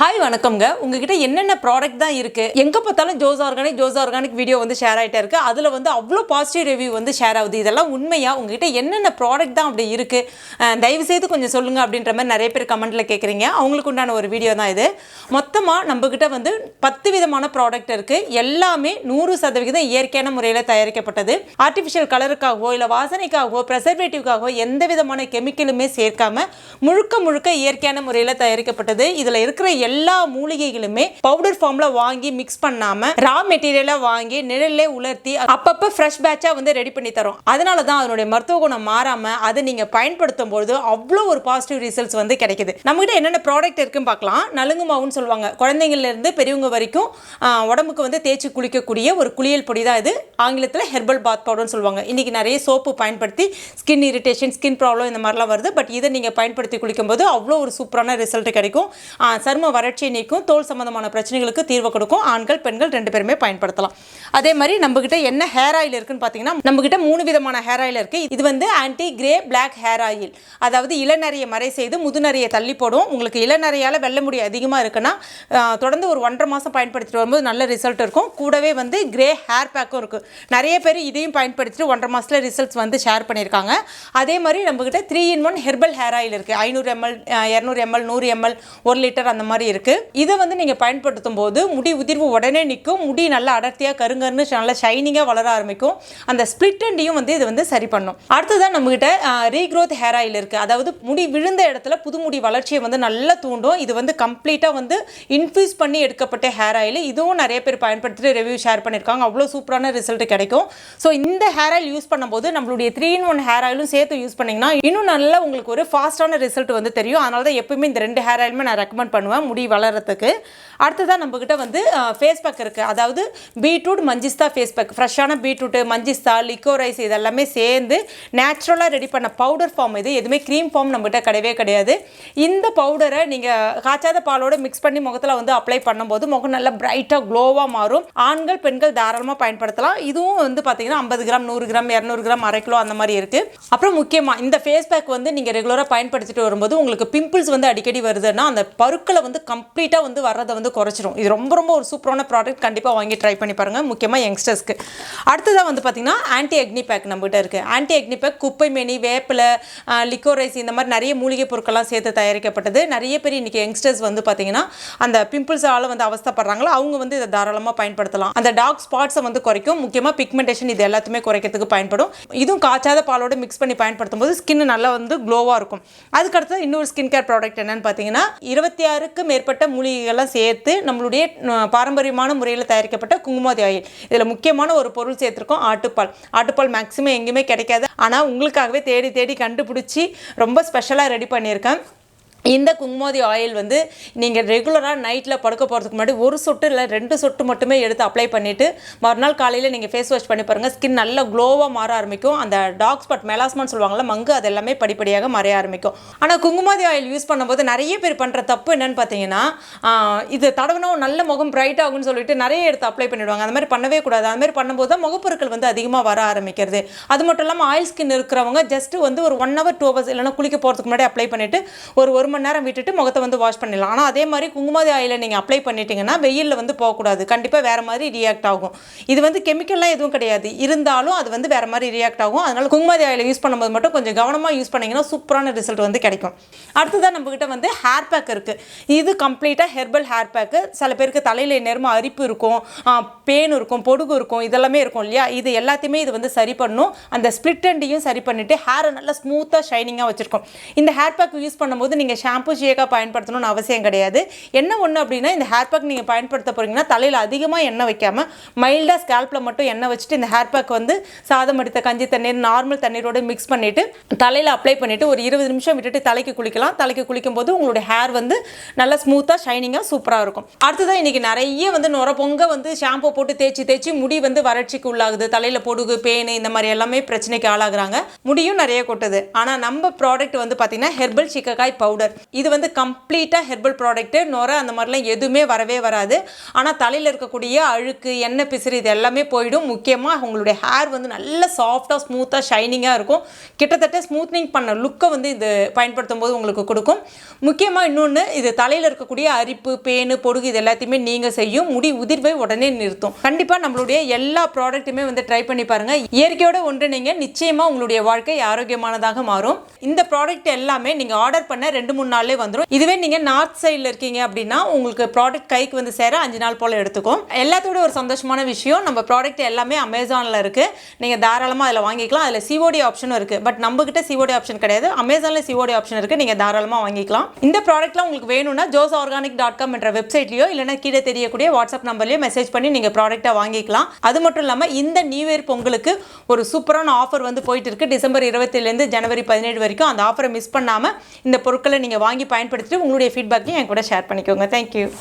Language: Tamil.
ஹாய் வணக்கம்ங்க. உங்ககிட்ட என்னென்ன ப்ராடக்ட் தான் இருக்குது, எங்கே பார்த்தாலும் ஜோஸ் ஆர்கானிக் வீடியோ வந்து ஷேர் ஆகிட்டே இருக்குது. அதில் வந்து அவ்வளோ பாசிட்டிவ் ரிவ்யூ வந்து ஷேர் ஆகுது. இதெல்லாம் உண்மையாக உங்ககிட்ட என்னென்ன ப்ராடக்ட் தான் அப்படி இருக்குது, தயவுசெய்து கொஞ்சம் சொல்லுங்கள் அப்படின்ற மாதிரி நிறைய பேர் கமெண்ட்டில் கேட்குறீங்க. அவங்களுக்கு உண்டான ஒரு வீடியோ தான் இது. மொத்தமாக நம்மக்கிட்ட வந்து 10 விதமான ப்ராடக்ட் இருக்குது. எல்லாமே 100% இயற்கையான முறையில் தயாரிக்கப்பட்டது. ஆர்டிஃபிஷியல் கலருக்காகவோ இல்லை வாசனைக்காகவோ ப்ரெசர்வேட்டிவ்காகவோ எந்த விதமான கெமிக்கலுமே சேர்க்காம முழுக்க இயற்கையான முறையில் தயாரிக்கப்பட்டது. இதில் இருக்கிற எல்லா மூலிகைகளுமே பவுடர் ஃபார்ம்ல வாங்கி மிக்ஸ் பண்ணாம ரா மெட்டீரியலா வாங்கி நிழல்லே உலர்த்தி அப்பப்ப ஃப்ரெஷ் பேட்சா வந்து ரெடி பண்ணி தரோம். அதனால தான் அதனுடைய மருத்துவ குணம் மாறாம அதை நீங்க பயன்படுத்தும் பொழுது அவ்வளோ ஒரு பாசிட்டிவ் ரிசல்ட்ஸ் வந்து கிடைக்குது. நம்ம கிட்ட என்னென்ன ப்ராடக்ட் இருக்குன்னு பார்க்கலாம். நலுங்கு மாவுன்னு சொல்லுவாங்க. குழந்தைங்கள்ல இருந்து பெரியவங்க வரைக்கும் உடம்புக்கு வந்து தேய்ச்சி குளிக்கக்கூடிய ஒரு குளியல் பொடி தான் இது. ஆங்கிலத்தில் ஹெர்பல் பாத் பவுடர்னு சொல்லுவாங்க. இன்னைக்கு நிறைய சோப்பு பயன்படுத்தி ஸ்கின் இரிட்டேஷன், ஸ்கின் ப்ராப்ளம் இந்த மாதிரிலாம் வருது. பட் இதை நீங்க பயன்படுத்தி குளிக்கும்போது அவ்வளோ ஒரு சூப்பரான ரிசல்ட் கிடைக்கும். சரும வறட்சி நீக்கும், தோல் சம்பந்தமான பிரச்சனைகளுக்கு தீர்வு கொடுக்கும். ஆண்கள் பெண்கள் 2 பேருமே பயன்படுத்தலாம். அதே மாதிரி நம்ம கிட்ட என்ன ஹேர் ஆயில் இருக்குன்னு பார்த்தீங்கன்னா, நம்ம கிட்ட 3 விதமான ஹேர் ஆயில் இருக்கு. இது வந்து anti grey black hair oil, அதாவது இளநரையை மறை செய்து முதுநரையை தள்ளி போடும். உங்களுக்கு இளநரையால வெள்ளை முடி அதிகமாக இருக்குன்னா தொடர்ந்து ஒரு 1.5 மாதம் பயன்படுத்திட்டு வரும்போது நல்ல ரிசல்ட் இருக்கும். கூடவே வந்து கிரே ஹேர் பேக்கும் இருக்கு. நிறைய பேர் இதையும் பயன்படுத்திட்டு 1.5 மாசத்துல ரிசல்ட்ஸ் வந்து ஷேர் பண்ணியிருக்காங்க. அதே மாதிரி நம்ம கிட்ட 3-in-1 ஹெர்பல் ஹேர் ஆயில் இருக்கு. 500 ml 200 ml 100 ml 1 லிட்டர் அந்த மாதிரி இருக்கு. இதை வந்து நீங்கள் பயன்படுத்தும் போது முடி உதிர்வு உடனே நிற்கும். முடி நல்லா அடர்த்தியாக கருங்கருன்னு நல்லா ஷைனிங்காக வளர ஆரம்பிக்கும். அந்த ஸ்பிளிட் எண்டையும் வந்து இது வந்து சரி பண்ணும். அடுத்ததான் நம்மகிட்ட ரீக்ரோத் ஹேர் ஆயில் இருக்குது. அதாவது முடி விழுந்த இடத்துல புது முடி வளர்ச்சியை வந்து நல்லா தூண்டும். இது வந்து கம்ப்ளீட்டாக வந்து இன்ஃபியூஸ் பண்ணி எடுக்கப்பட்ட ஹேர் ஆயில். இதுவும் நிறைய பேர் பயன்படுத்திட்டு ரிவ்யூ ஷேர் பண்ணியிருக்காங்க. அவ்வளோ சூப்பரான ரிசல்ட் கிடைக்கும். ஸோ இந்த ஹேர் ஆயில் யூஸ் பண்ணும்போது நம்மளுடைய 3-in-1 ஹேர் ஆயிலும் சேர்த்து யூஸ் பண்ணிங்கன்னா இன்னும் நல்லா உங்களுக்கு ஒரு ஃபாஸ்ட்டான ரிசல்ட் வந்து தெரியும். அதனால தான் எப்பவுமே இந்த 2 ஹேர் ஆயிலுமே நான் ரெக்கமெண்ட் பண்ணுவேன் முடி வளர்கிறதுக்கு. அடுத்ததான் நம்மகிட்ட வந்து ஃபேஸ் பேக் இருக்குது. அதாவது பீட்ரூட் மஞ்சிஸ்தா ஃபேஸ் பேக். ஃப்ரெஷ்ஷான பீட்ரூட்டு, மஞ்சிஸ்தா, லிக்கோரைஸ் இதெல்லாமே சேர்ந்து நேச்சுரலாக ரெடி பண்ண பவுடர் ஃபார்ம். இது எதுவுமே க்ரீம் ஃபார்ம் நம்மகிட்ட கிடையவே கிடையாது. இந்த பவுடரை நீங்கள் காய்ச்சாத பாலோட மிக்ஸ் பண்ணி முகத்தில் வந்து அப்ளை பண்ணும்போது முகம் நல்லா பிரைட்டாக க்ளோவாக மாறும். ஆண்கள் பெண்கள் தாராளமாக பயன்படுத்தலாம். இதுவும் வந்து பார்த்தீங்கன்னா 50 கிராம் 100 கிராம் 200 கிராம் அரை கிலோ அந்த மாதிரி இருக்குது. அப்புறம் முக்கியமாக இந்த ஃபேஸ் பேக் வந்து நீங்கள் ரெகுலராக பயன்படுத்திட்டு வரும்போது உங்களுக்கு பிம்பிள்ஸ் வந்து அடிக்கடி வருதுன்னா அந்த பருக்களை வந்து கம்ப்ளீட்டாக வந்து வர்றதை வந்து குறைச்சிரும். இது ரொம்ப ஒரு சூப்பரான ப்ராடக்ட். கண்டிப்பாக வாங்கி ட்ரை பண்ணி பாருங்கள், முக்கியமாக யங்ஸ்டர்ஸ்க்கு. அடுத்ததாக வந்து பார்த்தீங்கன்னா ஆன்டி அக்னி பேக் நம்மகிட்ட இருக்குது. ஆன்டி அக்னி பேக் குப்பை மேனி, வேப்பிலை, லிக்கோரைஸ் இந்த மாதிரி நிறைய மூலிகை பொருட்கள்லாம் சேர்த்து தயாரிக்கப்பட்டது. நிறைய பேர் இன்றைக்கி யங்ஸ்டர்ஸ் வந்து பார்த்தீங்கன்னா அந்த பிம்பிள்ஸால் வந்து அவஸ்தப்படுறாங்களோ அவங்க வந்து இதை தாராளமாக பயன்படுத்தலாம். அந்த டார்க் ஸ்பாட்ஸை வந்து குறைக்கும். முக்கியமாக பிக்மெண்டேஷன் இது எல்லாத்தையுமே குறைக்கிறதுக்கு பயன்படும். இதுவும் காய்ச்சாத பாலோட மிக்ஸ் பண்ணி பயன்படுத்தும் போது ஸ்கின் நல்லா வந்து க்ளோவாக இருக்கும். அதுக்கடுத்து இன்னொரு ஸ்கின் கேர் ப்ராடக்ட் என்னன்னு பார்த்தீங்கன்னா 26க்கும் மேற்பட்ட மூலிகைகள்லாம் சேர்த்து நம்மளுடைய பாரம்பரியமான முறையில் தயாரிக்கப்பட்ட குங்குமாதி ஆயில். இதில் முக்கியமான ஒரு பொருள் சேர்த்துருக்கோம், ஆட்டுப்பால். ஆட்டுப்பால் மேக்ஸிமம் எங்கேயுமே கிடைக்காது. ஆனால் உங்களுக்காகவே தேடி கண்டுபிடிச்சி ரொம்ப ஸ்பெஷலாக ரெடி பண்ணியிருக்கேன். இந்த குங்குமாதி ஆயில் வந்து நீங்கள் ரெகுலராக நைட்டில் படுக்க போகிறதுக்கு முன்னாடி 1 சொட்டு இல்லை 2 சொட்டு மட்டுமே எடுத்து அப்ளை பண்ணிவிட்டு மறுநாள் காலையில் நீங்கள் ஃபேஸ் வாஷ் பண்ணி பாருங்கள். ஸ்கின் நல்லா க்ளோவாக மாற ஆரம்பிக்கும். அந்த டார்க் ஸ்பாட் மெலாஸ்மான்னு சொல்லுவாங்கள்ல, மங்கு, அது எல்லாமே படிப்படியாக மறைய ஆரம்பிக்கும். ஆனால் குங்குமாதி ஆயில் யூஸ் பண்ணும்போது நிறைய பேர் பண்ணுற தப்பு என்னன்னு பார்த்தீங்கன்னா, இது தடவணும் நல்ல முகம் பிரைட் ஆகும்னு சொல்லிட்டு நிறைய எடுத்து அப்ளை பண்ணிவிடுவாங்க. அந்த மாதிரி பண்ணவே கூடாது. அது மாதிரி பண்ணும்போது தான் முகப்பொருட்கள் வந்து அதிகமாக வர ஆரம்பிக்கிறது. அது மட்டும் இல்லாமல் ஆயில் ஸ்கின் இருக்கிறவங்க ஜஸ்ட் வந்து ஒரு 1 hour 2 hours இல்லைனா குளிக்க போகிறதுக்கு முன்னாடி அப்ளை பண்ணிவிட்டு ஒரு மணி நேரம் விட்டுட்டு முகத்தை வந்து வாஷ் பண்ணிடலாம். ஆனால் அதே மாதிரி குங்குமாதி ஆயிலை நீங்கள் அப்ளை பண்ணிட்டீங்கன்னா வெயிலில் வந்து போகக்கூடாது. கண்டிப்பாக வேறு மாதிரி ரியாக்ட் ஆகும். இது வந்து கெமிக்கல்லாம் எதுவும் கிடையாது, இருந்தாலும் அது வந்து வேறு மாதிரி ரியாக்ட் ஆகும். அதனால் குங்குமாதி ஆயிலை யூஸ் பண்ணும்போது மட்டும் கொஞ்சம் கவனமாக யூஸ் பண்ணிங்கன்னா சூப்பரான ரிசல்ட் வந்து கிடைக்கும். அடுத்ததான் நம்மகிட்ட வந்து ஹேர் பேக் இருக்குது. இது கம்ப்ளீட்டாக ஹெர்பல் ஹேர் பேக்கு. சில பேருக்கு தலையில் நேரமாக அரிப்பு இருக்கும், பேன் இருக்கும், பொடுகு இருக்கும், இதெல்லாமே இருக்கும் இல்லையா? இது எல்லாத்தையுமே இது வந்து சரி பண்ணும். அந்த ஸ்பிளிட் எண்டையும் சரி பண்ணிவிட்டு ஹேரை நல்லா ஸ்மூத்தாக ஷைனிங்காக வச்சுருக்கோம். இந்த ஹேர் பேக் யூஸ் பண்ணும்போது நீங்கள் ஷாம்பு ஷேக்காக பயன்படுத்தணும்னு அவசியம் கிடையாது. என்ன ஒன்று அப்படின்னா, இந்த ஹேர் பேக் நீங்கள் பயன்படுத்த போகிறீங்கன்னா தலையில் அதிகமாக எண்ணெய் வைக்காமல் மைல்டாக ஸ்கேல்பில் மட்டும் எண்ணெய் வச்சுட்டு இந்த ஹேர் பேக் வந்து சாதம் அடித்த கஞ்சி தண்ணீர் நார்மல் தண்ணீரோடு மிக்ஸ் பண்ணிவிட்டு தலையில் அப்ளை பண்ணிவிட்டு ஒரு 20 நிமிஷம் விட்டுட்டு தலைக்கு குளிக்கலாம். தலைக்கு குளிக்கும் போது உங்களுடைய ஹேர் வந்து நல்லா ஸ்மூத்தாக ஷைனிங்காக சூப்பராக இருக்கும். அடுத்ததான் இன்றைக்கி நிறைய வந்து நுர பொங்க வந்து ஷாம்பு போட்டு தேய்ச்சி முடி வந்து வறட்சிக்கு உள்ளாகுது. தலையில் பொடுகு, பேனு இந்த மாதிரி எல்லாமே பிரச்சனைக்கு ஆளாகிறாங்க. முடியும் நிறைய கொட்டுது. ஆனால் நம்ம ப்ராடக்ட் வந்து பார்த்திங்கன்னா ஹெர்பல் சிக்கக்காய் பவுடர். இது வந்து கம்ப்ளீட்டாக ஹெர்பல் ப்ராடக்ட்டு, நுர அந்த மாதிரிலாம் எதுவுமே வரவே வராது. ஆனால் தலையில் இருக்கக்கூடிய அழுக்கு, எண்ணெய் பிசிறு இது எல்லாமே போயிடும். முக்கியமாக உங்களுடைய ஹேர் வந்து நல்ல சாஃப்டாக ஸ்மூத்தாக ஷைனிங்காக இருக்கும். கிட்டத்தட்ட ஸ்மூத்னிங் பண்ண லுக்கை வந்து இது பயன்படுத்தும் போது உங்களுக்கு கொடுக்கும். முக்கியமாக இன்னொன்று, இது தலையில் இருக்கக்கூடிய அரிப்பு, பேனு, பொடுகு இது எல்லாத்தையுமே நீங்கள் செய்யும். முடி உதிர்வை உடனே நிறுத்தும். கண்டிப்பாக நம்மளுடைய எல்லா ப்ராடக்ட்டுமே வந்து ட்ரை பண்ணி பாருங்கள். இயற்கையோட ஒன்று நீங்கள் நிச்சயமாக உங்களுடைய வாழ்க்கை ஆரோக்கியமானதாக மாறும். இந்த ப்ராடக்ட் எல்லாமே நீங்கள் ஆர்டர் பண்ண 2-3 நாள்லேயே வந்துடும். இதுவே நீங்கள் நார்த் சைடில் இருக்கீங்க அப்படின்னா உங்களுக்கு ப்ராடக்ட் கைக்கு வந்து சேர 5 நாள் போல் எடுத்துக்கும். எல்லாத்தோட ஒரு சந்தோஷமான விஷயம், நம்ம ப்ராடக்ட் எல்லாமே அமேசானில் இருக்குது. நீங்கள் தாராளமாக அதில் வாங்கிக்கலாம். அதில் சிஓடி ஆப்ஷனும் இருக்குது. பட் நம்மகிட்ட சிஓடி ஆப்ஷன் கிடையாது. அமேசானில் சிஓடி ஆப்ஷன் இருக்குது. நீங்கள் தாராளமாக வாங்கிக்கலாம். இந்த ப்ராடக்ட்லாம் உங்களுக்கு வேணும்னா josorganic.com என்ற வெப்சைட்லையோ இல்லைனா கீழே தெரியக்கூடிய வாட்ஸ்அப் நம்பர்லையோ மெசேஜ் பண்ணி நீங்கள் ப்ராடக்ட்டை வாங்கிக்கலாம். அது மட்டும் இல்லாமல் இந்த நியூ இயர் பொங்கலுக்கு ஒரு சூப்பரான ஆஃபர் வந்து போயிட்டு இருக்கு. டிசம்பர் 20 ஜனவரி 17 வரைக்கும் அந்த ஆஃபரை மிஸ் பண்ணாமல் இந்த பொருட்களை நீங்கள் வாங்கி பயன்படுத்திட்டு உங்களுடைய ஃபீட்பேக்கையும் என் கூட ஷேர் பண்ணிக்கோங்க. தேங்க்யூ.